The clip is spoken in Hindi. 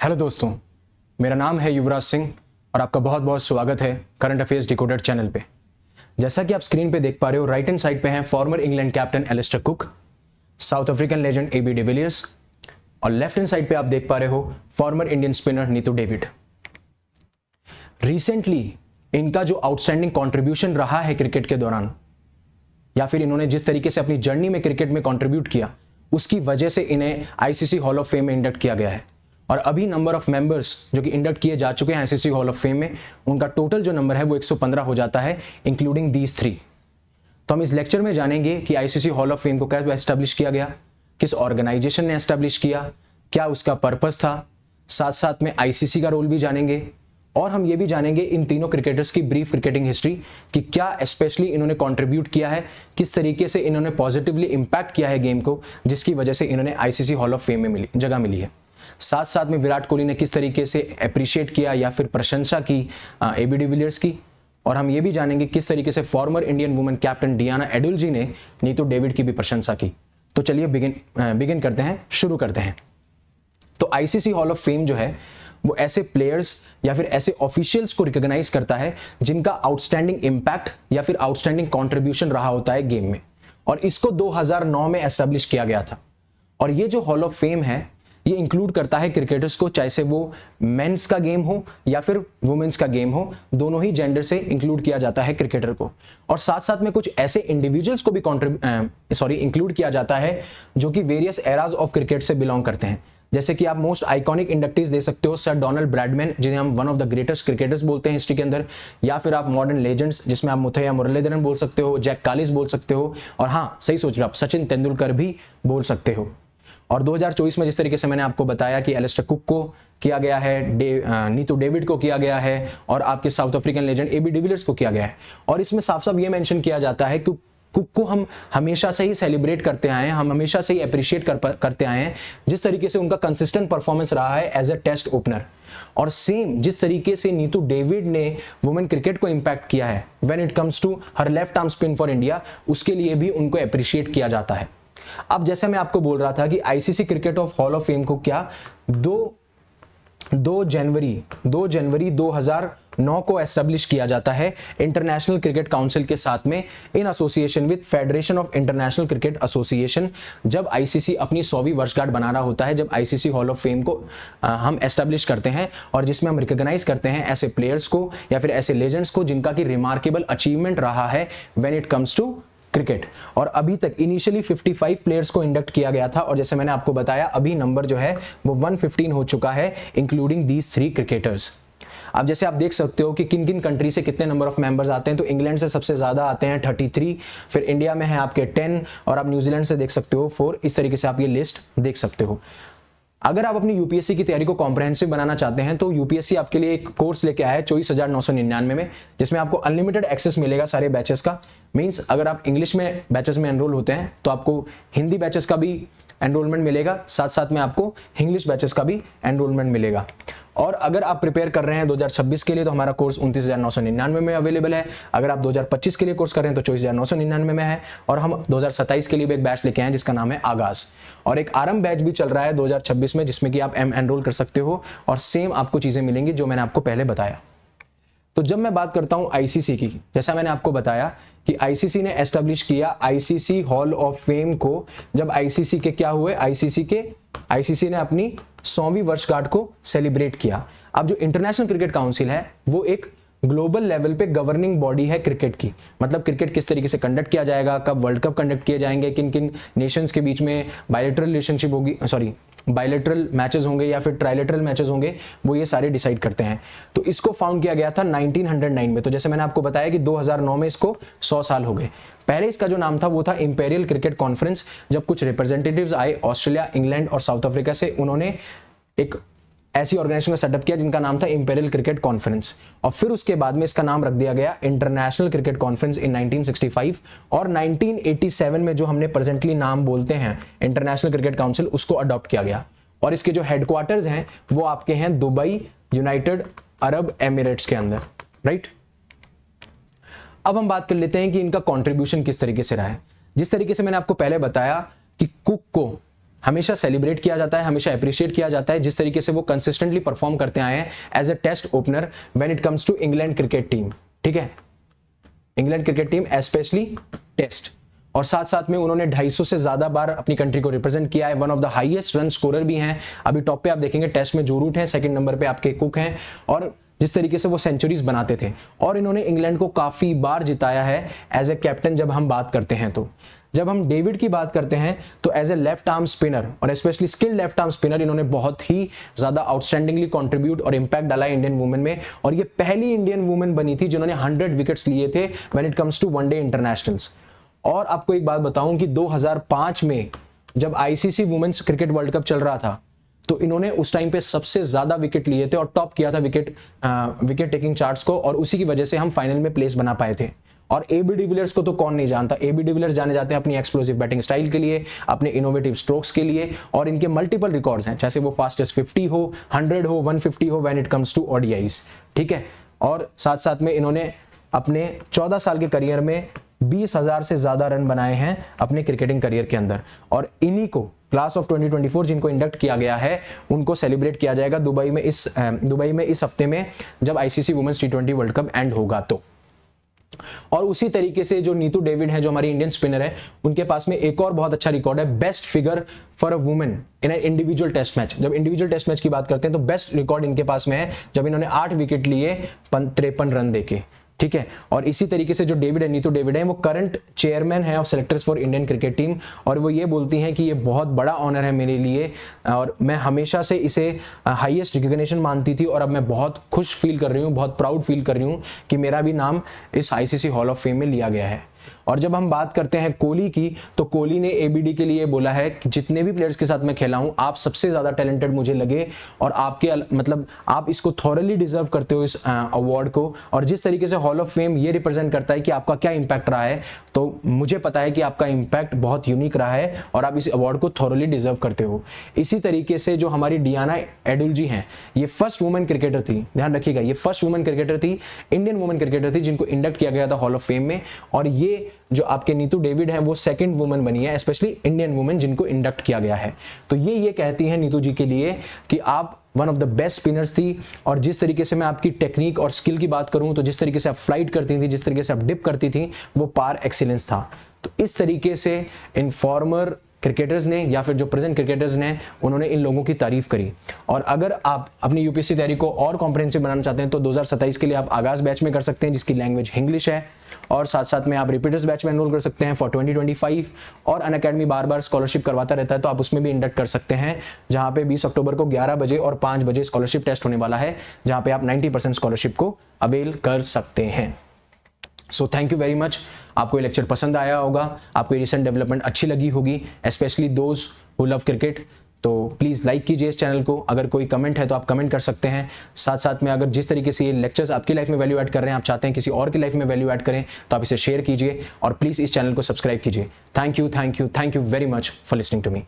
हेलो दोस्तों, मेरा नाम है युवराज सिंह और आपका बहुत बहुत स्वागत है करंट अफेयर्स डिकोडेड चैनल पे। जैसा कि आप स्क्रीन पे देख पा रहे हो, राइट हैंड साइड पे हैं former England captain Alastair Cook, South African legend AB de Villiers और लेफ्ट हैंड साइड पे आप देख पा रहे हो former Indian spinner Neetu David. Recently इनका जो आउटस्टैंडिंग कॉन्ट्रीब्यूशन रहा है क्रिकेट के दौरान, या फिर इन्होंने जिस तरीके से अपनी जर्नी में क्रिकेट में कॉन्ट्रीब्यूट किया, उसकी वजह से इन्हें ICC हॉल ऑफ फेम में इंडक्ट किया गया है। और अभी नंबर ऑफ मेंबर्स जो कि इंडक्ट किए जा चुके हैं ICC हॉल ऑफ फेम में, उनका टोटल जो नंबर है वो 115 हो जाता है, इंक्लूडिंग दीज 3। तो हम इस लेक्चर में जानेंगे कि ICC हॉल ऑफ फेम को कैसे एस्टेब्लिश किया गया, किस ऑर्गेनाइजेशन ने एस्टेब्लिश किया, क्या उसका पर्पस था, साथ साथ में ICC का रोल भी जानेंगे। और हम ये भी जानेंगे इन तीनों क्रिकेटर्स की ब्रीफ क्रिकेटिंग हिस्ट्री कि क्या स्पेशली इन्होंने कंट्रीब्यूट किया है, किस तरीके से इन्होंने पॉजिटिवली इंपैक्ट किया है गेम को, जिसकी वजह से इन्होंने ICC हॉल ऑफ फेम में जगह मिली है। साथ साथ में विराट कोहली ने किस तरीके से अप्रिशिएट किया या फिर प्रशंसा की AB डिविलियर्स की। और हम ये भी जानेंगे किस तरीके से former Indian women captain Diana Edulji ने नीतू डेविड की भी प्रशंसा की। तो चलिए बिगिन करते हैं, शुरू करते हैं। तो ICC हॉल ऑफ फेम जो है वो ऐसे प्लेयर्स या फिर ऐसे ऑफिशियल्स को रिकॉग्नाइज करता है जिनका आउटस्टैंडिंग इंपैक्ट या फिर आउटस्टैंडिंग कंट्रीब्यूशन रहा होता है गेम में। और इसको 2009 में एस्टेब्लिश किया गया था। और ये जो हॉल ऑफ फेम है ये इंक्लूड करता है क्रिकेटर्स को, चाहे से वो मेंस का गेम हो या फिर वुमेन्स का गेम हो, दोनों ही जेंडर से इंक्लूड किया जाता है क्रिकेटर को। और साथ साथ में कुछ ऐसे इंडिविजुअल्स को भी इंक्लूड किया जाता है जो कि वेरियस एराज ऑफ क्रिकेट से बिलोंग करते हैं। जैसे कि आप मोस्ट आइकॉनिक इंडक्टीज दे सकते हो सर डोनाल्ड ब्रैडमैन, जिन्हें हम one of the greatest cricketers बोलते हैं हिस्ट्री के अंदर, या फिर आप मॉडर्न लेजेंड्स जिसमें आप मुथैया मुरलीधरन बोल सकते हो, जैक कालिस बोल सकते हो, और हाँ सही सोच रहे हो आप, सचिन तेंदुलकर भी बोल सकते हो। और 2024 में जिस तरीके से मैंने आपको बताया कि एलिस्टर कुक को किया गया है, नीतू डेविड को किया गया है, और आपके south African legend AB de Villiers को किया गया है। और इसमें साफ साफ ये मेंशन किया जाता है कि कुक को हम हमेशा से ही सेलिब्रेट करते आए हैं, हम हमेशा से ही अप्रिशिएट करते आए हैं जिस तरीके से उनका कंसिस्टेंट परफॉर्मेंस रहा है एज अ टेस्ट ओपनर। और सेम जिस तरीके से नीतू डेविड ने वुमेन क्रिकेट को इंपैक्ट किया है when it comes to her left arm spin for India, उसके लिए भी उनको अप्रिशिएट किया जाता है। अब जैसे मैं आपको बोल रहा था कि ICC cricket of hall of fame को क्या 2 जनवरी 2009 को एस्टेब्लिश किया जाता है इंटरनेशनल क्रिकेट काउंसिल के साथ में, in association with federation of international cricket association. जब ICC अपनी 100वीं वर्षगांठ बना रहा होता है, जब ICC हॉल ऑफ फेम को हम एस्टेब्लिश करते हैं और जिसमें हम रिकॉग्नाइज करते हैं ऐसे प्लेयर्स को या फिर ऐसे लेजेंड्स को जिनका की रिमार्केबल अचीवमेंट रहा है when it comes to cricket. और अभी तक इनिशियली 55 प्लेयर्स को इंडक्ट किया गया था, और जैसे मैंने आपको बताया अभी नंबर जो है वो 115 हो चुका है, इंक्लूडिंग दीज 3 क्रिकेटर्स। अब जैसे आप देख सकते हो कि किन किन कंट्री से कितने नंबर ऑफ मेंबर्स आते हैं, तो इंग्लैंड से सबसे ज्यादा आते हैं 33, फिर इंडिया में है आपके 10, और आप न्यूजीलैंड से देख सकते हो 4। इस तरीके से आप ये लिस्ट देख सकते हो। अगर आप अपनी UPSC की तैयारी को कॉम्प्रहेंसिव बनाना चाहते हैं तो UPSC आपके लिए एक कोर्स लेके आया है 24,999 में, जिसमें आपको अनलिमिटेड एक्सेस मिलेगा सारे बैचेस का। मींस अगर आप इंग्लिश में बैचेस में एनरोल होते हैं तो आपको हिंदी बैचेस का भी एनरोलमेंट मिलेगा, साथ साथ में आपको इंग्लिश बैचेस का भी एनरोलमेंट मिलेगा। और अगर आप प्रिपेयर कर रहे हैं 2026 के लिए तो हमारा कोर्स 29,999 में अवेलेबल है। अगर आप 2025 के लिए कोर्स कर रहे हैं तो 24,999 में है। और हम 2027 के लिए भी एक बैच लेके आए हैं जिसका नाम है आगाज, और एक आरंभ बैच भी चल रहा है 2026 में, जिसमें कि आप एनरोल कर सकते हो और सेम आपको चीजें मिलेंगी जो मैंने आपको पहले बताया। तो जब मैं बात करता हूं ICC की, जैसा मैंने आपको बताया कि ICC ने एस्टेब्लिश किया ICC हॉल ऑफ फेम को जब ICC के क्या हुए, ICC ने अपनी 100वीं वर्षगांठ को सेलिब्रेट किया। अब जो इंटरनेशनल क्रिकेट काउंसिल है वो एक ग्लोबल लेवल पे गवर्निंग बॉडी है क्रिकेट की, मतलब क्रिकेट किस तरीके से कंडक्ट किया जाएगा, कब वर्ल्ड कप कंडक्ट किए जाएंगे, किन किन नेशंस के बीच में बायलैटरल रिलेशनशिप होगी, बायलैटरल मैचेस होंगे या फिर ट्राइलेटरल मैचेस होंगे, वो ये सारे डिसाइड करते हैं। तो इसको फाउंड किया गया था 1909 में। तो जैसे मैंने आपको बताया कि 2009 में इसको 100 साल हो गए। पहले इसका जो नाम था वो था इंपेरियल क्रिकेट कॉन्फ्रेंस। जब कुछ रिप्रेजेंटेटिव्स आए ऑस्ट्रेलिया, इंग्लैंड और साउथ अफ्रीका से, उन्होंने एक ऐसी ऑर्गेनाइजेशन का सेटअप किया जिनका नाम था इंपेरियल क्रिकेट कॉन्फ्रेंस। और फिर उसके बाद में इसका नाम रख दिया गया इंटरनेशनल क्रिकेट कॉन्फ्रेंस इन 1965। और 1987 में जो हमने प्रेजेंटली नाम बोलते हैं इंटरनेशनल क्रिकेट काउंसिल, उसको अडॉप्ट किया गया। और इसके जो हेडक्वार्टर्स हैं वो आपके हैं दुबई, यूनाइटेड अरब एमिरेट्स के अंदर, राइट। अब हम बात कर लेते हैं कि इनका कंट्रीब्यूशन किस तरीके से रहा है। जिस तरीके से मैंने आपको पहले बताया कि कुक को हमेशा सेलिब्रेट किया जाता है, हमेशा अप्रिशिएट किया जाता है जिस तरीके से वो कंसिस्टेंटली परफॉर्म करते आए हैं as a test opener when it comes to England cricket team. ठीक है, England cricket team specially test. और साथ साथ में उन्होंने 250 से ज्यादा बार अपनी कंट्री को रिप्रेजेंट किया है। One of the highest run scorer भी हैं। अभी टॉप पे आप देखेंगे टेस्ट में जो रूट है, सेकंड नंबर पे आपके कुक हैं, और जिस तरीके से वो सेंचुरीज बनाते थे। और इन्होंने इंग्लैंड को काफी बार जिताया है एज ए कैप्टन। जब हम बात करते हैं तो जब हम डेविड की बात करते हैं तो as a left arm spinner और specially skilled left arm spinner इन्होंने बहुत ही ज्यादा आउटस्टैंडिंगली कंट्रीब्यूट और इंपैक्ट डाला इंडियन वुमेन में। और ये पहली इंडियन वुमेन बनी थी जिन्होंने 100 विकेट्स लिए थे when it comes to one day internationals. और आपको एक बात बताऊं कि 2005 में जब ICC women's cricket world cup चल रहा था तो इन्होंने उस टाइम पे सबसे ज्यादा विकेट लिए थे और टॉप किया था विकेट टेकिंग चार्ट्स को, और उसी की वजह से हम फाइनल में प्लेस बना पाए थे। और एबी डिविलियर्स को तो कौन नहीं जानता। एबी डिविलियर्स जाने जाते हैं अपनी एक्सप्लोसिव बैटिंग स्टाइल के लिए, अपने इनोवेटिव स्ट्रोक्स के लिए, और इनके मल्टीपल रिकॉर्ड्स हैं, चाहे वो फास्टेस्ट 50 हो, 100 हो, 150 हो when it comes to ODIs. ठीक है, और साथ साथ में इन्होंने अपने 14 साल के करियर में 20,000 से ज्यादा रन बनाए हैं अपने क्रिकेटिंग करियर के अंदर। और इन्हीं को क्लास ऑफ 2024 जिनको इंडक्ट किया गया है उनको सेलिब्रेट किया जाएगा दुबई में इस हफ्ते में जब ICC women's T20 world cup end होगा तो। और उसी तरीके से जो नीतू डेविड है जो हमारी इंडियन स्पिनर है, उनके पास में एक और बहुत अच्छा रिकॉर्ड है, best figure for a women in an individual test match. जब इंडिविजुअल टेस्ट मैच की बात करते हैं तो बेस्ट रिकॉर्ड इनके पास में है जब इन्होंने 8 विकेट लिए 53 रन देके। ठीक है, और इसी तरीके से जो डेविड है, नीतू डेविड है, वो करंट चेयरमैन है of selectors for Indian cricket team. और वो ये बोलती हैं कि ये बहुत बड़ा ऑनर है मेरे लिए और मैं हमेशा से इसे हाईएस्ट रिकॉग्निशन मानती थी और अब मैं बहुत खुश फील कर रही हूँ, बहुत प्राउड फील कर रही हूँ कि मेरा भी नाम इस आईसीसी हॉल ऑफ फेम में लिया गया है। और जब हम बात करते हैं कोहली की, तो कोहली ने एबीडी के लिए बोला है कि जितने भी प्लेयर्स के साथ मैं खेला हूं आप सबसे ज्यादा टैलेंटेड मुझे लगे और आपके मतलब आप इसको थॉरली डिजर्व करते हो इस अवार्ड को। और जिस तरीके से हॉल ऑफ फेम ये रिप्रेजेंट करता है कि आपका क्या इंपैक्ट रहा है, तो मुझे पता है कि आपका इंपैक्ट बहुत यूनिक रहा है और आप इस अवार्ड को थॉरली डिजर्व करते हो। इसी तरीके से जो हमारी डियाना एडुल जी हैं, ये फर्स्ट वुमेन क्रिकेटर थी, ध्यान रखिएगा, ये फर्स्ट वुमेन क्रिकेटर थी, इंडियन वुमेन क्रिकेटर थी जिनको इंडक्ट किया गया था हॉल ऑफ फेम में। और ये जो आपके नीतू डेविड हैं वो सेकंड वुमेन बनी है, स्पेशली इंडियन वुमेन जिनको इंडक्ट किया गया है। तो ये कहती हैं नीतू जी के लिए कि आप one of the best spinners थी। और जिस तरीके से मैं आपकी टेक्निक और स्किल की बात करूं तो जिस तरीके से आप फ्लाइट करती थी, जिस तरीके से आप डिप करती थी, वो पार एक्सीलेंस था। तो इस तरीके से इन फॉर्मर क्रिकेटर्स ने या फिर जो प्रेजेंट क्रिकेटर्स ने उन्होंने इन लोगों की तारीफ करी। और अगर आप अपनी यूपीएससी तैयारी को और कॉम्प्रिहेंसिव बनाना चाहते हैं तो 2027 के लिए आप आगाज बैच में कर सकते हैं जिसकी लैंग्वेज इंग्लिश है, और साथ साथ में आप रिपीटर्स बैच में एनरोल कर सकते हैं फॉर 2025। और अनअकैडमी बार बार स्कॉलरशिप करवाता रहता है तो आप उसमें भी इंडक्ट कर सकते हैं, जहां पे 20 अक्टूबर को 11 बजे और 5 बजे स्कॉलरशिप टेस्ट होने वाला है, जहां पे आप 90% स्कॉलरशिप को अवेल कर सकते हैं। So thank you very much. आपको ये लेक्चर पसंद आया होगा, आपको ये रिसेंट डेवलपमेंट अच्छी लगी होगी, specially those who love cricket. तो प्लीज़ लाइक कीजिए इस चैनल को। अगर कोई कमेंट है तो आप कमेंट कर सकते हैं। साथ साथ में अगर जिस तरीके से ये लेक्चर्स आपकी लाइफ में वैल्यू ऐड कर रहे हैं, आप चाहते हैं किसी और की लाइफ में वैल्यू ऐड करें, तो आप इसे शेयर कीजिए और प्लीज़ इस चैनल को सब्सक्राइब कीजिए। Thank you very much for listening to me.